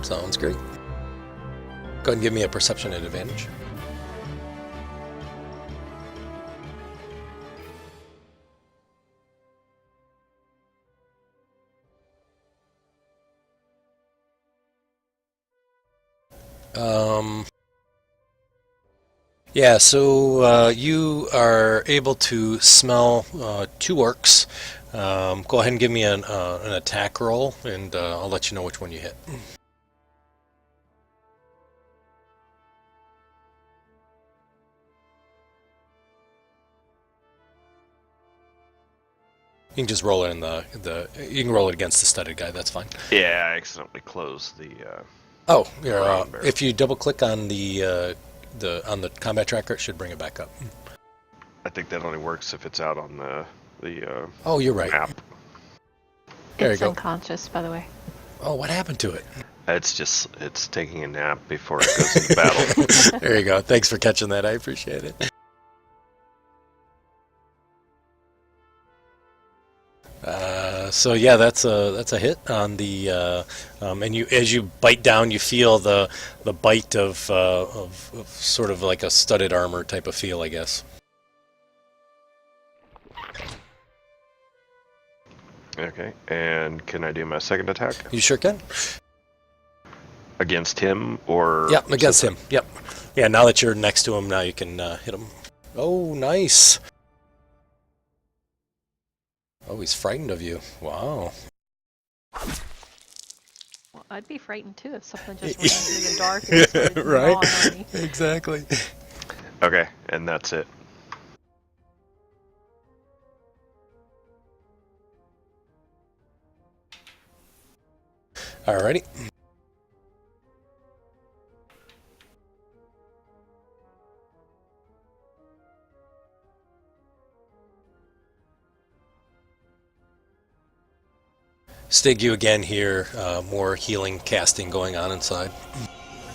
Sounds great. Go ahead and give me a perception at advantage. Um, yeah, so you are able to smell two orcs. Go ahead and give me an attack roll, and I'll let you know which one you hit. You can just roll it in you can roll it against the studded guy. That's fine. Yeah, I accidentally closed the. Oh, if you double click on the combat tracker, it should bring it back up. I think that only works if it's out on the. Oh, you're right. Map. There It's you go. unconscious, by the way. Oh, what happened to it? It's taking a nap before it goes into battle. There you go. Thanks for catching that. I appreciate it. So yeah, that's a hit on the and as you bite down, you feel the bite of sort of like a studded armor type of feel, I guess. Okay, and can I do my second attack You sure can. against him or? Yep, against him. Yep. Yeah, now that you're next to him, now you can hit him. Oh, nice. Oh, he's frightened of you. Wow. Well, I'd be frightened too if something just ran through the dark and started Right. gnawing on me. Exactly. Okay, and that's it. Alrighty. Stig, you again hear more healing casting going on inside.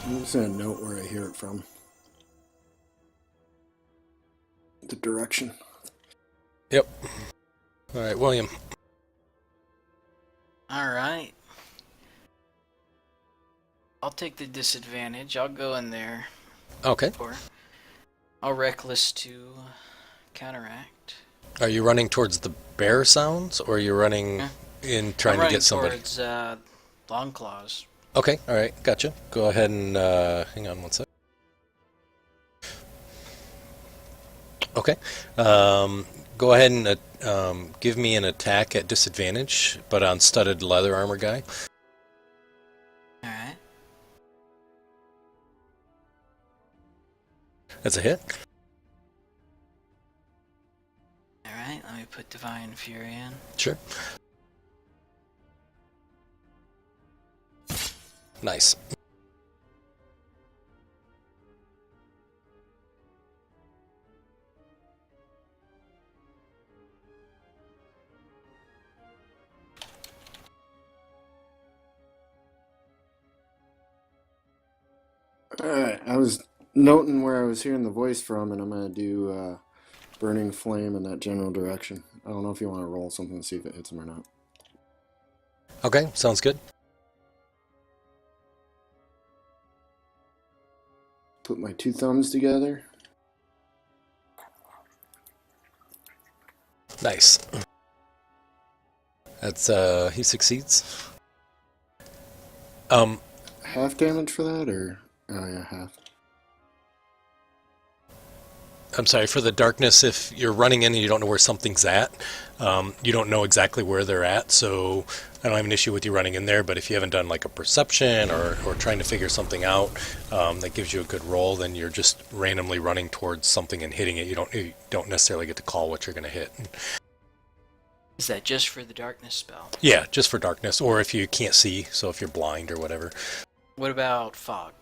I'm just gonna note where I hear it from. The direction. Yep. Alright, William. Alright. I'll take the disadvantage. I'll go in there. Okay. I'll reckless to counteract. Are you running towards the bear sounds, or are you running in trying to get somebody? Towards Long Claws. Okay, alright, gotcha. Go ahead and hang on one sec. Okay. Go ahead and give me an attack at disadvantage, but on studded leather armor guy. Alright. That's a hit. Alright, let me put Divine Fury in. Sure. Nice. Alright, I was noting where I was hearing the voice from, and I'm gonna do Burning Flame in that general direction. I don't know if you want to roll something to see if it hits him or not. Okay, sounds good. Put my two thumbs together. Nice. That's he succeeds. Half damage for that, or oh yeah, half. I'm sorry, for the darkness, if you're running in and you don't know where something's at, you don't know exactly where they're at, so I don't have an issue with you running in there, but if you haven't done like a perception or trying to figure something out that gives you a good roll, then you're just randomly running towards something and hitting it. You don't necessarily get to call what you're going to hit. Is that just for the darkness spell? Yeah, just for darkness, or if you can't see, so if you're blind or whatever. What about fog?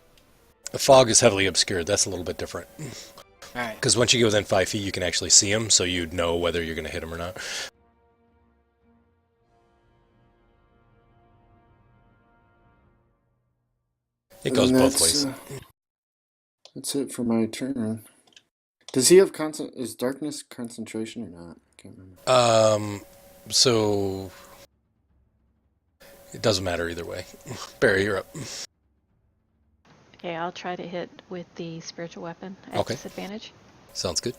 The fog is heavily obscured. That's a little bit different. Alright. Because once you get within 5 feet, you can actually see them, so you'd know whether you're going to hit them or not. It goes both ways. That's it for my turn. Does he have is darkness concentration or not? I can't remember. So it doesn't matter either way. Barry, you're up. Okay, I'll try to hit with the spiritual weapon at Okay. disadvantage. Sounds good.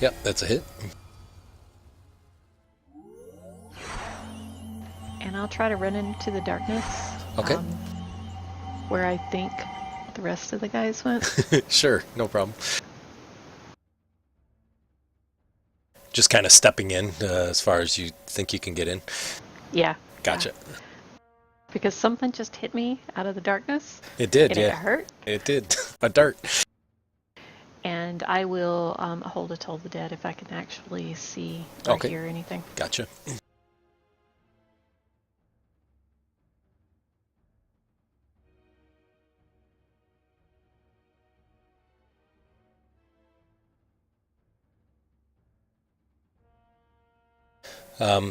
Yep, that's a hit. And I'll try to run into the darkness. Okay. Where I think the rest of the guys went. Sure, no problem. Just kind of stepping in as far as you think you can get in. Yeah. Gotcha. Because something just hit me out of the darkness. It did, And it yeah. hurt. It did. A dart. And I will hold a Toll the Dead if I can actually see or Okay. hear anything. Gotcha.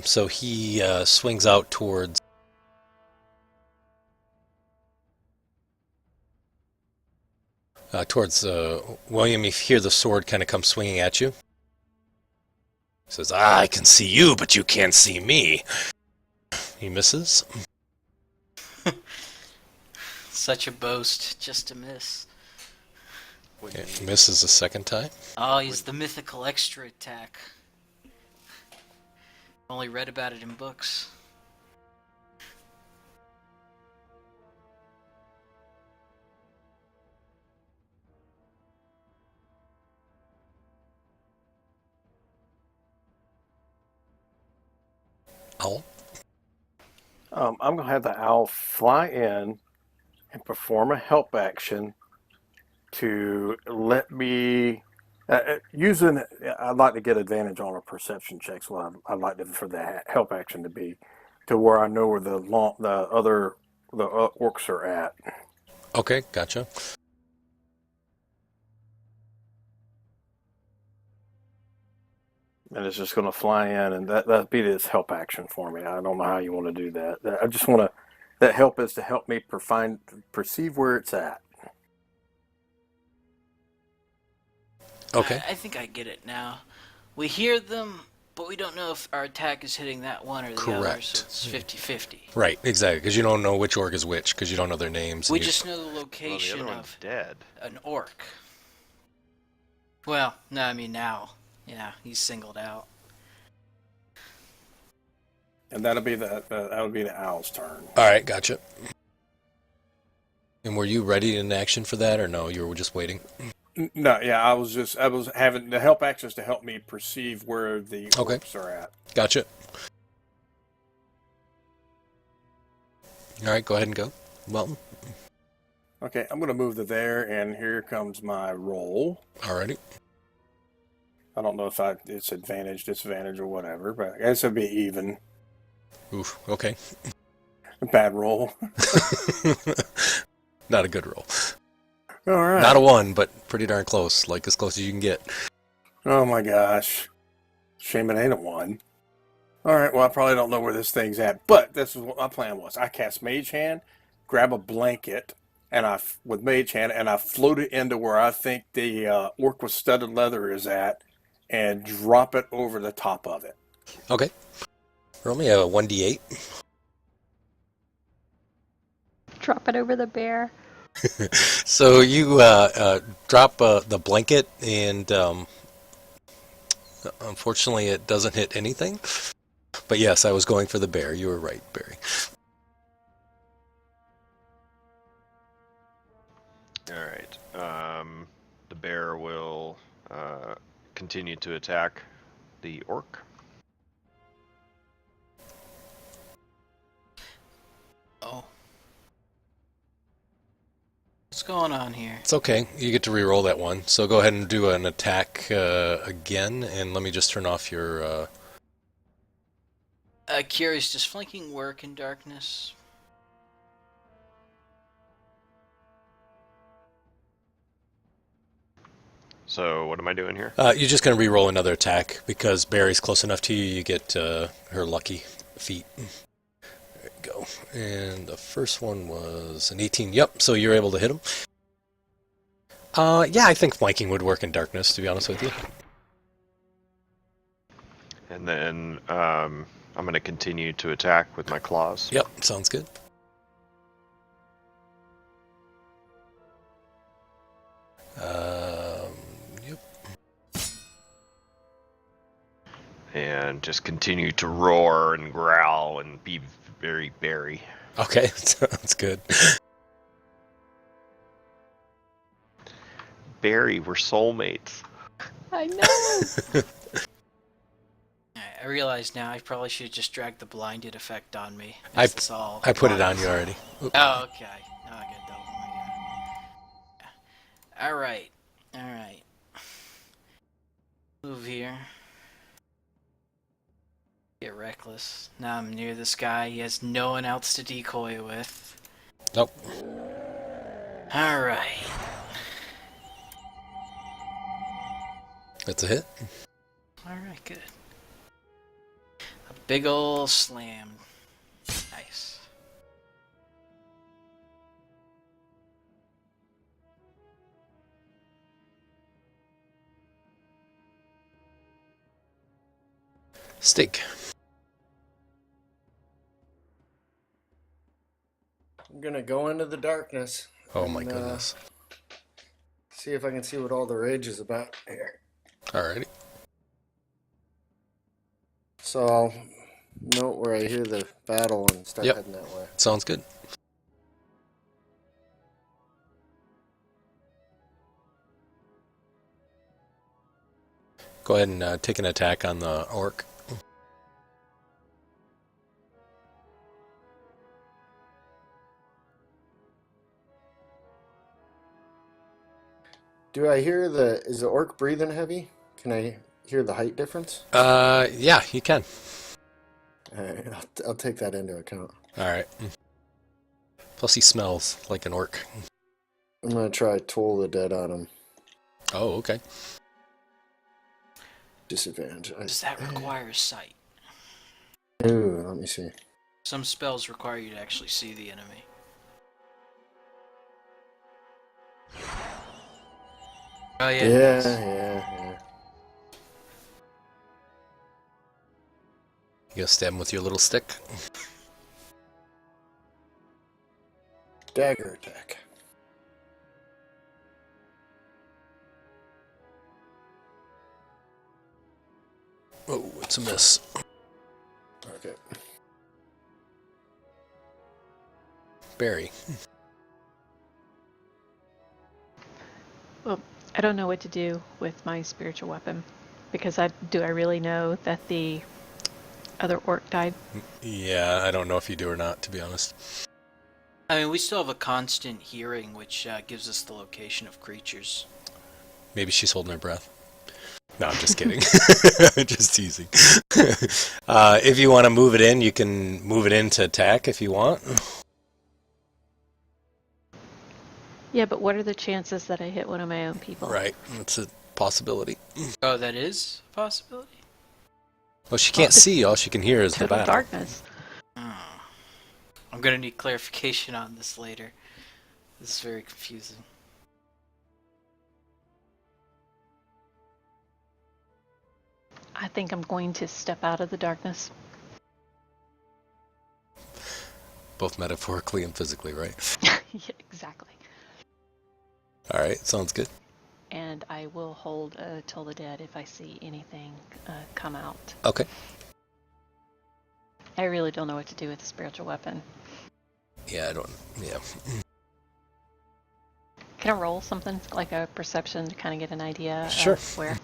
So he swings out towards William. You hear the sword kind of come swinging at you. He says, I can see you, but you can't see me. He misses. Such a boast, just a miss. Okay, misses a second time. Oh, he's the mythical extra attack. Only read about it in books. Owl. I'm going to have the owl fly in and perform a help action to let me using. I'd like to get advantage on a perception check. So I'd like to, for the help action to be to where I know where the orcs are at. Okay, gotcha. And it's just going to fly in, and that'd be this help action for me. I don't know how you want to do that. I just want to. That help is to help me perceive where it's at. Okay. I think I get it now. We hear them, but we don't know if our attack is hitting that one or the other, Correct. so it's 50-50. Right, exactly, because you don't know which orc is which, because you don't know their names. We and you- just know the Well, the location other one's of dead. an orc. Well, no, I mean now. Yeah, he's singled out. And that'll be the owl's turn. All right, gotcha. And were you ready in action for that, or no? You were just waiting? No, yeah, I was having the help actions to help me perceive where the Okay. orcs are at. Gotcha. All right, go ahead and go. Welton. Okay, I'm going to move to there, and here comes my roll. Alrighty. I don't know if it's advantage, disadvantage, or whatever, but I guess it'd be even. Oof, okay. Bad roll. Not a good roll. All right. Not a 1, but pretty darn close, like as close as you can get. Oh my gosh. Shame it ain't a 1. All right, well, I probably don't know where this thing's at, but this is what my plan was. I cast Mage Hand, grab a blanket, with Mage Hand, and I float it into where I think the orc with studded leather is at, and drop it over the top of it. Okay. Roll me a 1d8. Drop it over the bear. So you drop the blanket, and unfortunately it doesn't hit anything. But yes, I was going for the bear. You were right, Barry. All right. The bear will continue to attack the orc. Oh. What's going on here? It's okay. You get to re-roll that one. So go ahead and do an attack again, and let me just turn off your... Curious, does flanking work in darkness? So what am I doing here? You're just going to re-roll another attack, because Barry's close enough to you, you get her lucky feat. There you go. And the first one was an 18. Yep, so you're able to hit him. Yeah, I think flanking would work in darkness, to be honest with you. And then I'm going to continue to attack with my claws. Yep, sounds good. Yep. And just continue to roar and growl and be very berry. Okay, sounds good. Barry, we're soulmates. I know. I realize now I probably should have just dragged the blinded effect on me. I- Makes this all I put it on wise. you already. Oop. Oh, okay. Now I get double. Yeah. Alright. Alright. Move here. Get reckless. Now I'm near this guy. He has no one else to decoy with. Nope. Alright. That's a hit. Alright, good. A big ol' slam. Nice. Steak. I'm gonna go into the darkness. Oh my and, goodness. See if I can see what all the rage is about here. Alrighty. So I'll note where I hear the battle and start Yep. heading that way. Sounds good. Go ahead and take an attack on the orc. Do I hear is the orc breathing heavy? Can I hear the height difference? Yeah, you can. Alright, I'll take that into account. Alright. Plus he smells like an orc. I'm gonna try Toll the Dead on him. Oh, okay. Disadvantage. Does that require sight? Ooh, let me see. Some spells require you to actually see the enemy. Oh yeah. Yeah, nice. yeah. You gonna stab him with your little stick? Dagger attack. Oh, it's a miss. Okay. Barry. Well, I don't know what to do with my spiritual weapon because I really know that the other orc died. Yeah, I don't know if you do or not, to be honest. I mean, we still have a constant hearing, which gives us the location of creatures. Maybe she's holding her breath. No, I'm just kidding. Just teasing. If you want to move it in, you can move it in to attack if you want. Yeah, but what are the chances that I hit one of my own people? Right, that's a possibility. Oh, that is a possibility? Well, she can't see. All she can hear is the Total battle. darkness. Oh. I'm gonna need clarification on this later. This is very confusing. I think I'm going to step out of the darkness. Both metaphorically and physically, right? Yeah, exactly. All right, sounds good. And I will hold till the dead if I see anything come out. Okay. I really don't know what to do with the spiritual weapon. Yeah, I don't. Yeah. Can I roll something like a perception to kind of get an idea Sure. of where?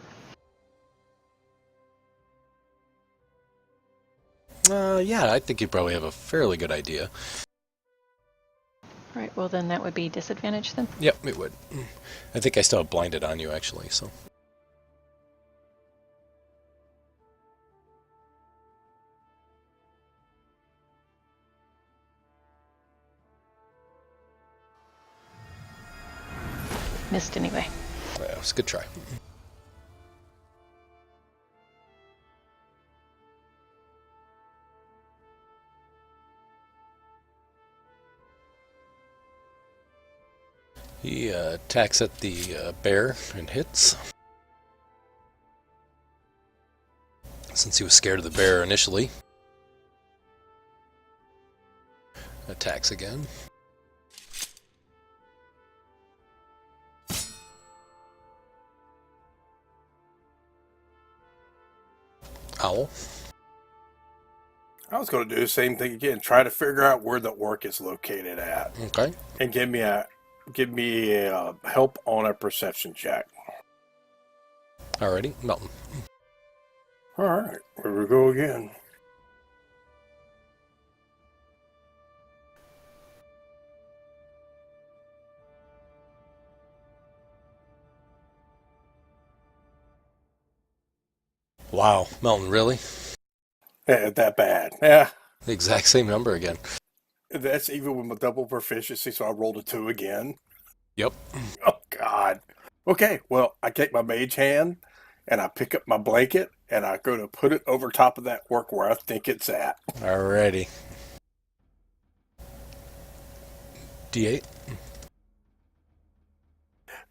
Yeah, I think you probably have a fairly good idea. All right, well then that would be disadvantage then. Yep, it would. I think I still have blinded on you, actually, so. Missed anyway. Yeah, it was a good try. He attacks at the bear and hits. Since he was scared of the bear initially. Attacks again. Owl. I was going to do the same thing again. Try to figure out where the orc is located at, Okay. and give me a help on a perception check. Alrighty, Melton. All right, here we go again. Wow, Melton, really? Yeah, that bad. Yeah, The exact same number again. that's even with my double proficiency, so I rolled a 2 again. Yep. Oh, God. Okay, well, I take my mage hand, and I pick up my blanket, and I go to put it over top of that orc where I think it's at. Alrighty. D8.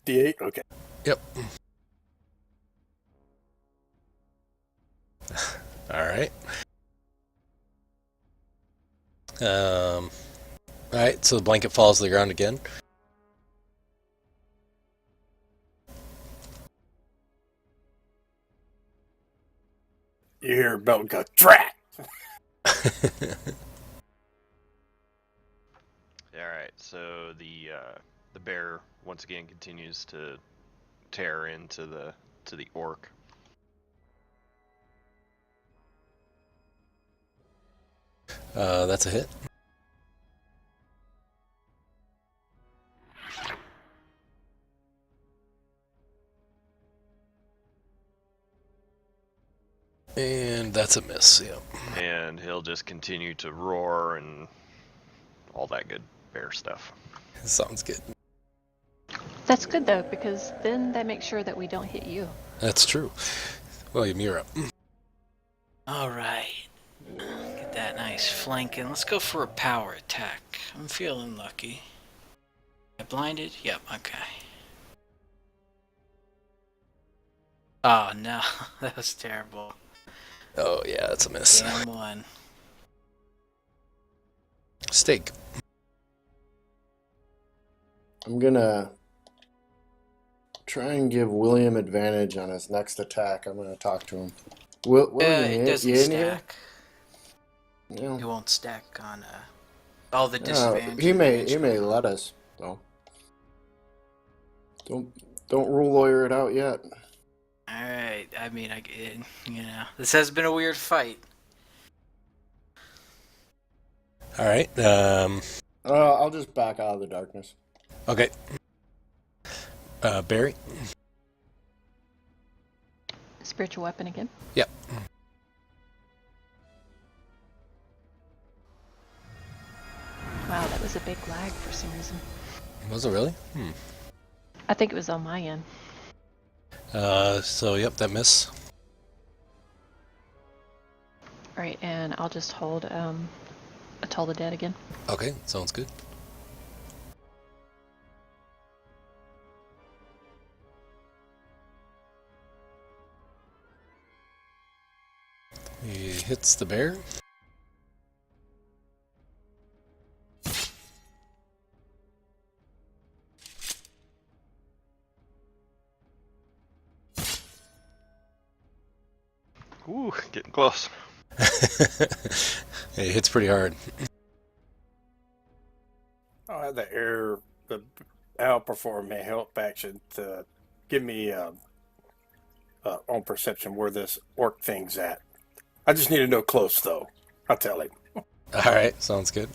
D8? Okay. Yep. Alright. Alright, so the blanket falls to the ground again. You hear Belton go, drat! Alright, so the bear once again continues to tear into the orc. That's a hit. And that's a miss, yep. And he'll just continue to roar and all that good bear stuff. Sounds good. That's good though, because then that makes sure that we don't hit you. That's true. William, you're up. All right. Get that nice flanking. Let's go for a power attack. I'm feeling lucky. I blinded? Yep, okay. Oh no, that was terrible. Oh, yeah, that's a miss. Damn one. Steak. I'm gonna try and give William advantage on his next attack. I'm gonna talk to him. William, It doesn't you in here? stack. Yeah. It won't stack on all the No, disadvantage. he may let us though. Don't rule lawyer it out yet. Alright, I mean, this has been a weird fight. Alright, I'll just back out of the darkness. okay. Barry? Spiritual weapon again. Yep. Wow, that was a big lag for some reason. Was it really? I think it was on my end. So, yep, that miss. Alright, and I'll just hold a Toll the Dead again. Okay, sounds good. He hits the bear. Ooh, getting close. It hits pretty hard. I'll have the outperform a help action to give me on perception where this orc thing's at. I just need to know close though. I'll tell him. Alright, sounds good.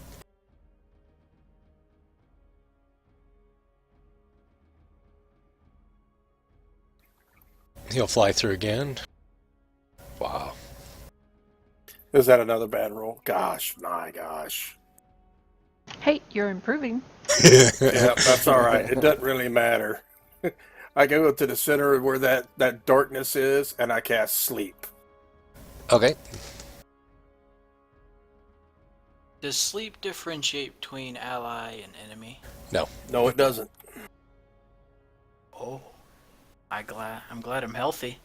He'll fly through again. Wow. Is that another bad roll? Gosh, my gosh. Hey, you're improving. Yeah, that's all right. It doesn't really matter. I go to the center where that darkness is, and I cast sleep. Okay. Does sleep differentiate between ally and enemy? No. No, it doesn't. Oh, I'm glad I'm healthy.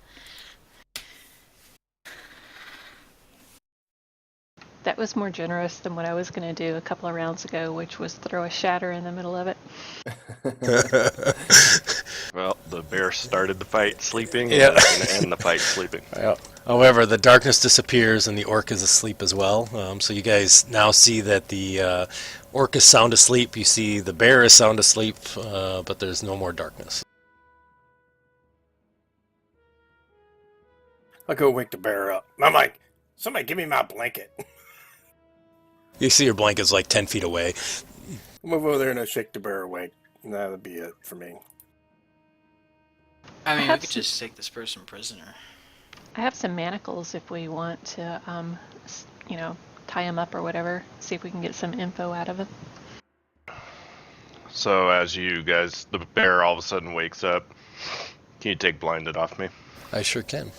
That was more generous than what I was going to do a couple of rounds ago, which was throw a shatter in the middle of it. Well, the bear started the fight sleeping. Yeah. And it's going to end the fight sleeping. Yep. However, the darkness disappears and the orc is asleep as well. So you guys now see that the orc is sound asleep. You see the bear is sound asleep, but there's no more darkness. I go wake the bear up. I'm like, somebody give me my blanket. You see your blanket's like 10 feet away. Move over there and I shake the bear awake. And that'll be it for me. I mean, we have could some- just take this person prisoner. I have some manacles if we want to, tie him up or whatever. See if we can get some info out of him. So as you guys, the bear all of a sudden wakes up. Can you take blinded off me? I sure can.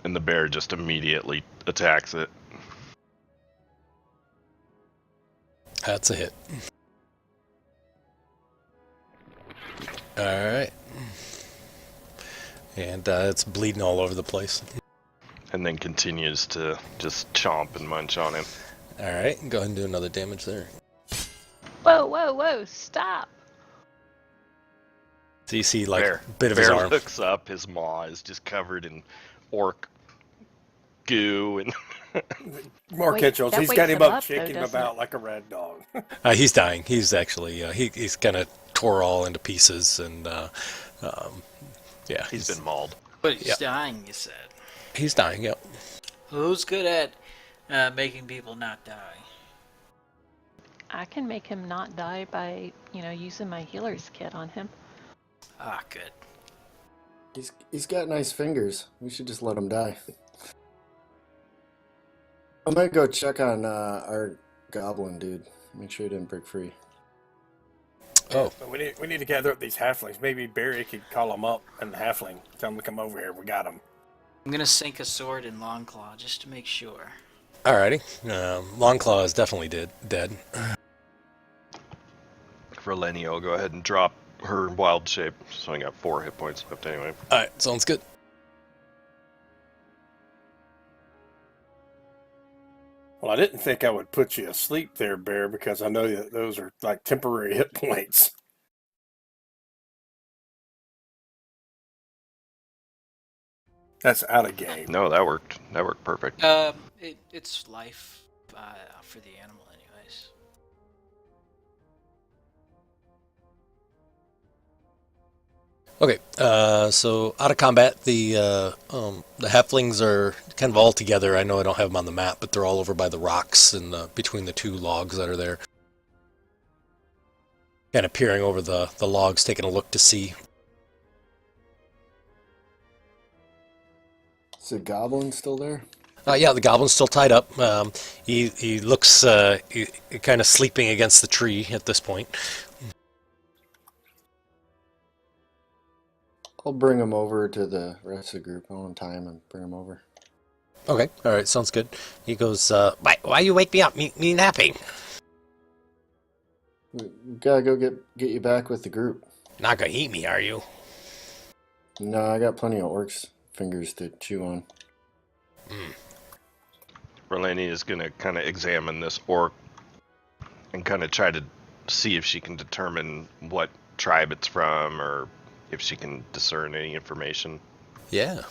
And the bear just immediately attacks it. That's a hit. Alright. And it's bleeding all over the place. And then continues to just chomp and munch on him. Alright, go ahead and do another damage there. Whoa, whoa, whoa! Stop! So you see like Bear. a bit of his Bear arm. looks up, his maw is just covered in orc goo and More Wait, Kitchels. that He's wakes got him him up, up, shaking though, him doesn't about it? like a red dog. He's dying. He's actually he's kind of tore all into pieces, and yeah, he's been mauled. But he's Yeah. dying, you said. he's dying. Yep. Who's good at making people not die? I can make him not die by, using my healer's kit on him. Ah, good. He's got nice fingers. We should just let him die. I might go check on our goblin dude. Make sure he didn't break free. Oh, But we need to gather up these halflings. Maybe Barry could call them up and the halfling. Tell them to come over here. We got them. I'm gonna sink a sword in Longclaw just to make sure. alrighty. Longclaw is definitely dead. For Lenny, I'll go ahead and drop her wild shape. So I got 4 hit points left anyway. Alright, sounds good. Well, I didn't think I would put you asleep there, Bear, because I know that those are like temporary hit points. That's out of game. No, that worked. That worked perfect. It's life for the animal, anyways. Okay, so out of combat, the halflings are kind of all together. I know I don't have them on the map, but they're all over by the rocks and between the 2 logs that are there. Kind of peering over the logs, taking a look to see. Is the goblin still there? Yeah, the goblin's still tied up. He looks kind of sleeping against the tree at this point. I'll bring him over to the rest of the group. I'll untie him and bring him over. Okay, all right, sounds good. He goes, why you wake me up? Me napping. We gotta go get you back with the group. Not gonna eat me, are you? No, I got plenty of orcs' fingers to chew on. Relani is going to kind of examine this orc and kind of try to see if she can determine what tribe it's from or if she can discern any information. Yeah.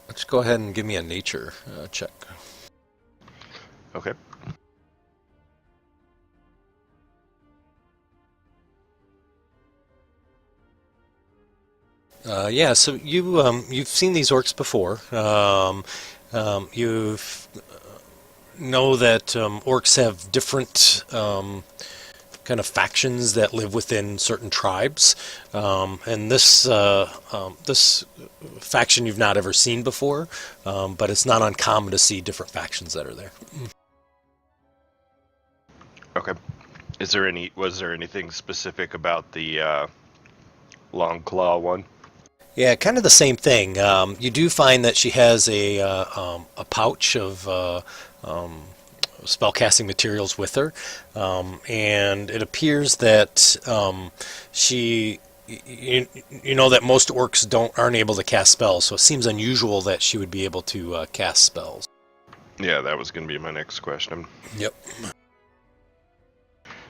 Let's go ahead and give me a nature check. Okay. Yeah, so you've seen these orcs before. You've know that orcs have different kind of factions that live within certain tribes, and this faction you've not ever seen before, but it's not uncommon to see different factions that are there. Okay. Was there anything specific about the long claw one? Yeah, kind of the same thing. You do find that she has a pouch of spellcasting materials with her, and it appears that she, you know, that most orcs aren't able to cast spells, so it seems unusual that she would be able to cast spells. Yeah, that was going to be my next question. Yep.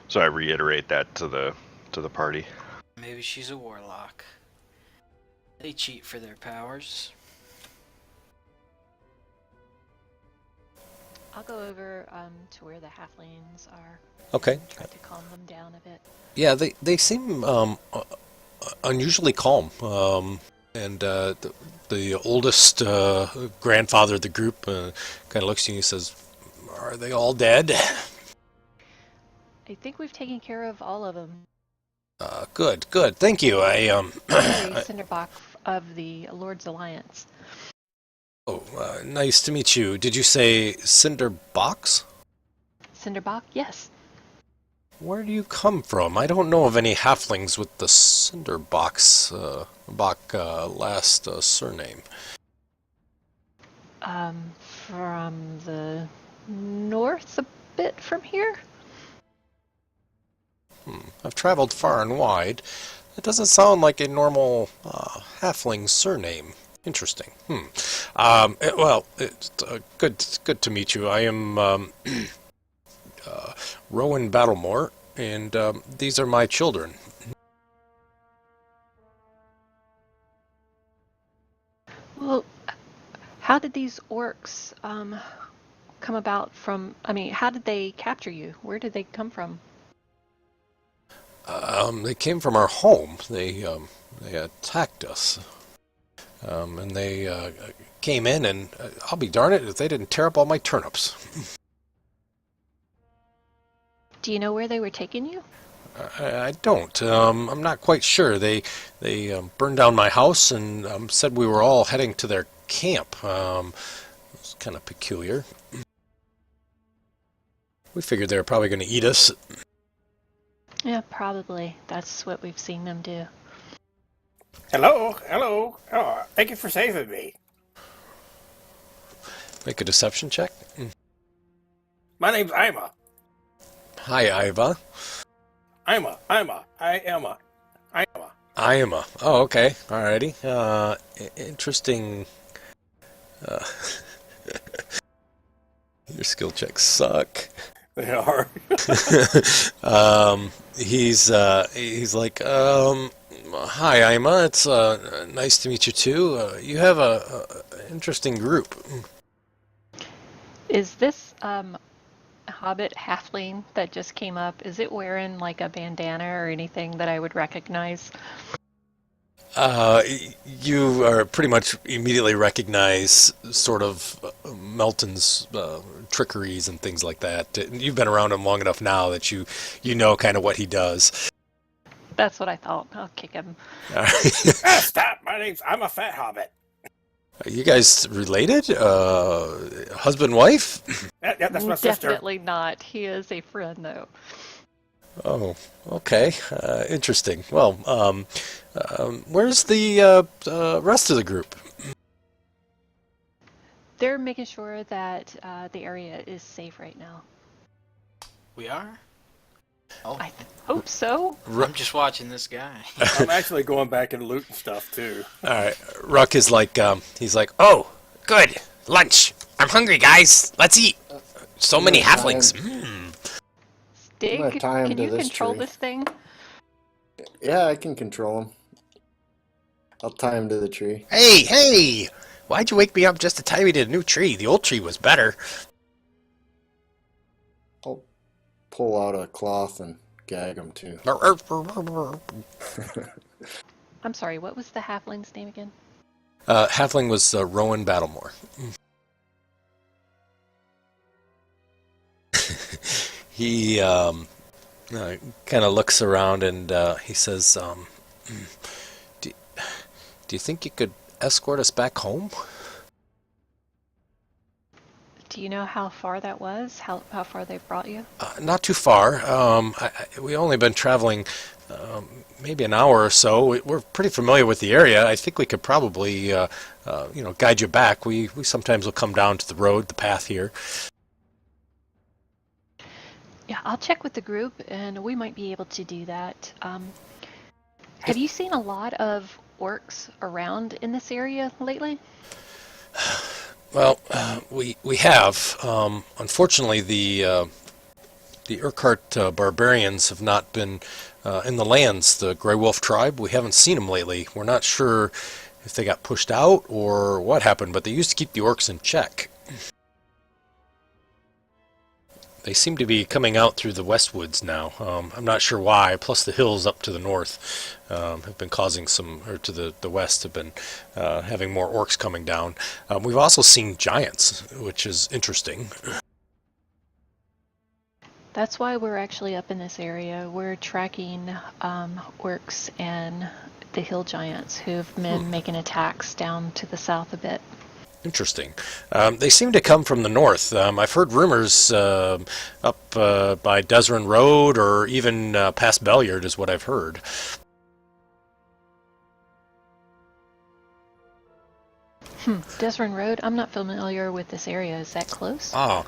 So I reiterate that to the party. Maybe she's a warlock. They cheat for their powers. I'll go over to where the halflings are. Okay. Try to calm them down a bit. Yeah, they seem unusually calm. And the oldest grandfather of the group kind of looks at you and says, "Are they all dead?" I think we've taken care of all of them. Good, good. Thank you. Harry Cinderbach of the Lord's Alliance. Nice to meet you. Did you say Cinder Box? Cinderbach, yes. Where do you come from? I don't know of any halflings with the Cinder Box last surname. From the north a bit from here. I've traveled far and wide. It doesn't sound like a normal halfling surname. Interesting. Well, it's good to meet you. I am Rowan Battlemore, and these are my children. Well, how did these orcs come about from? I mean, how did they capture you? Where did they come from? They came from our home. They attacked us, and they came in, and I'll be darned it if they didn't tear up all my turnips. Do you know where they were taking you? I don't. I'm not quite sure. They burned down my house and said we were all heading to their camp. It's kind of peculiar. We figured they were probably going to eat us. Yeah, probably. That's what we've seen them do. Hello. Oh, thank you for saving me. Make a deception check. My name's Ima. Hi, Iva. Ima. Ima. Oh, okay. Alrighty. Interesting. Your skill checks suck. They are. He's like, hi, Ima. It's nice to meet you too. You have a interesting group. Is this hobbit halfling that just came up? Is it wearing like a bandana or anything that I would recognize? You are pretty much immediately recognize sort of Melton's trickeries and things like that. You've been around him long enough now that you know kind of what he does. That's what I thought. I'll kick him. Stop! I'm a fat hobbit. Are you guys related? Husband, wife? Yeah, that's my sister. Definitely not. He is a friend, though. Oh, okay. Interesting. Well, where's the rest of the group? They're making sure that the area is safe right now. We are? Oh, I hope so. I'm just watching this guy. I'm actually going back and looting stuff too. All right. Ruck is like, he's like, oh, good. Lunch. I'm hungry, guys. Let's eat. So many halflings. Stig, I'm gonna tie him can to you this control tree. this thing? Yeah, I can control him. I'll tie him to the tree. Hey! Why'd you wake me up just to tie me to a new tree? The old tree was better. I'll pull out a cloth and gag him too. I'm sorry, what was the halfling's name again? Halfling was Rowan Battlemore. He kind of looks around and he says, do you think you could escort us back home? Do you know how far that was? How far they brought you? Not too far. We only been traveling maybe an hour or so. We're pretty familiar with the area. I think we could probably, guide you back. We sometimes will come down to the road, the path here. Yeah, I'll check with the group, and we might be able to do that. Have you seen a lot of orcs around in this area lately? Well, we have. Unfortunately, the the Urquhart barbarians have not been in the lands. The Grey Wolf tribe, we haven't seen them lately. We're not sure if they got pushed out or what happened, but they used to keep the orcs in check. They seem to be coming out through the Westwoods now. I'm not sure why. Plus the hills up to the north have been causing some, or to the west have been having more orcs coming down. We've also seen giants, which is interesting. That's why we're actually up in this area. We're tracking orcs and the hill giants who've been making attacks down to the south a bit. Interesting. They seem to come from the north. I've heard rumors up by Desrin Road or even past Belliard is what I've heard. Desrin Road? I'm not familiar with this area. Is that close? Oh,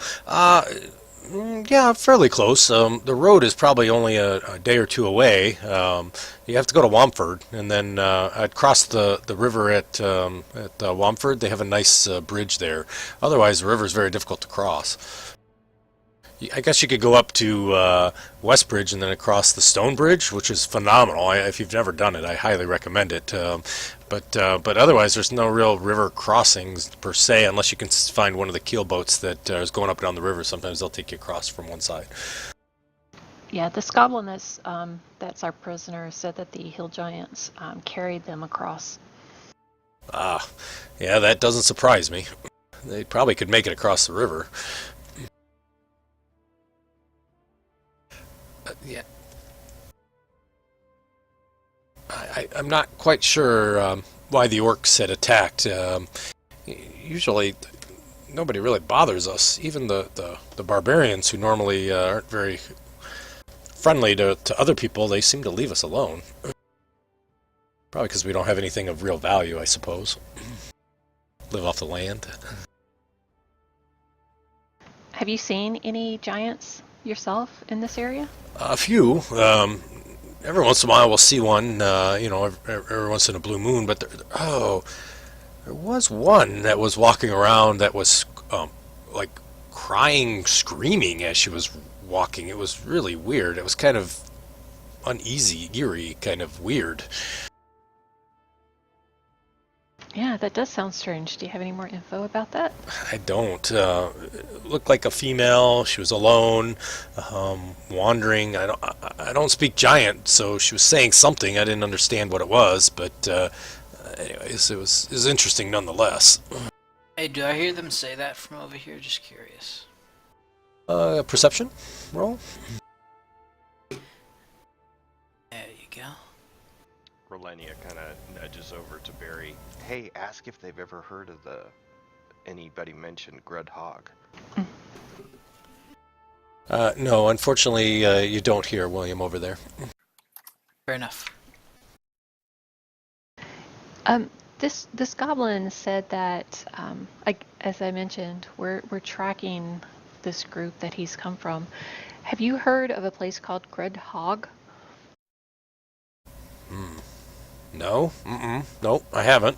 yeah, fairly close. The road is probably only a day or two away. You have to go to Wamford, and then I'd cross the river at Wamford. They have a nice bridge there. Otherwise, the river is very difficult to cross. I guess you could go up to Westbridge and then across the Stone Bridge, which is phenomenal. If you've never done it, I highly recommend it. But otherwise, there's no real river crossings per se, unless you can find one of the keel boats that is going up and down the river. Sometimes they'll take you across from one side. Yeah, the Scoblin that's our prisoner said that the hill giants carried them across. Ah, yeah, that doesn't surprise me. They probably could make it across the river. Yeah. I'm not quite sure why the orcs had attacked. Usually, nobody really bothers us. Even the barbarians, who normally aren't very friendly to other people, they seem to leave us alone. Probably because we don't have anything of real value, I suppose. Live off the land. Have you seen any giants yourself in this area? A few. Every once in a while we'll see one, every once in a blue moon, but there was one that was walking around that was like crying, screaming as she was walking. It was really weird. It was kind of uneasy, eerie, kind of weird. Yeah, that does sound strange. Do you have any more info about that? I don't. It looked like a female. She was alone, wandering. I don't speak giant, so she was saying something. I didn't understand what it was, but anyways, it was interesting nonetheless. Hey, do I hear them say that from over here? Just curious. Perception roll. There you go. Rolenia kind of nudges over to Barry. Hey, ask if they've ever heard of anybody mentioned Grudhog. No, unfortunately, you don't hear William over there. Fair enough. This goblin said that, as I mentioned, we're tracking this group that he's come from. Have you heard of a place called Grudhog? No, nope, I haven't.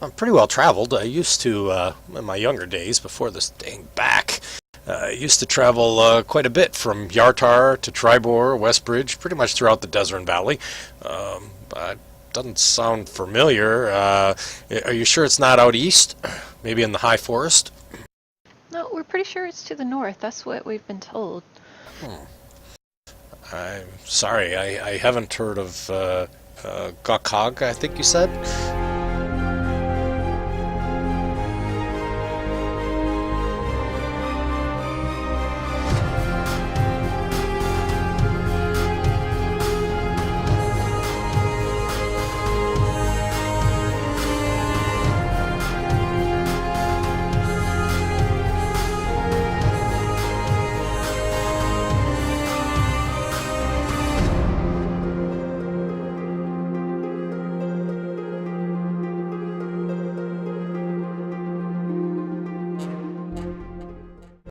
I'm pretty well traveled. I used to, in my younger days, before this dang back, I used to travel quite a bit from Yartar to Tribor, Westbridge, pretty much throughout the Desrin Valley. It doesn't sound familiar. Are you sure it's not out east? Maybe in the high forest? No, we're pretty sure it's to the north. That's what we've been told. I'm sorry, I haven't heard of Gokog, I think you said.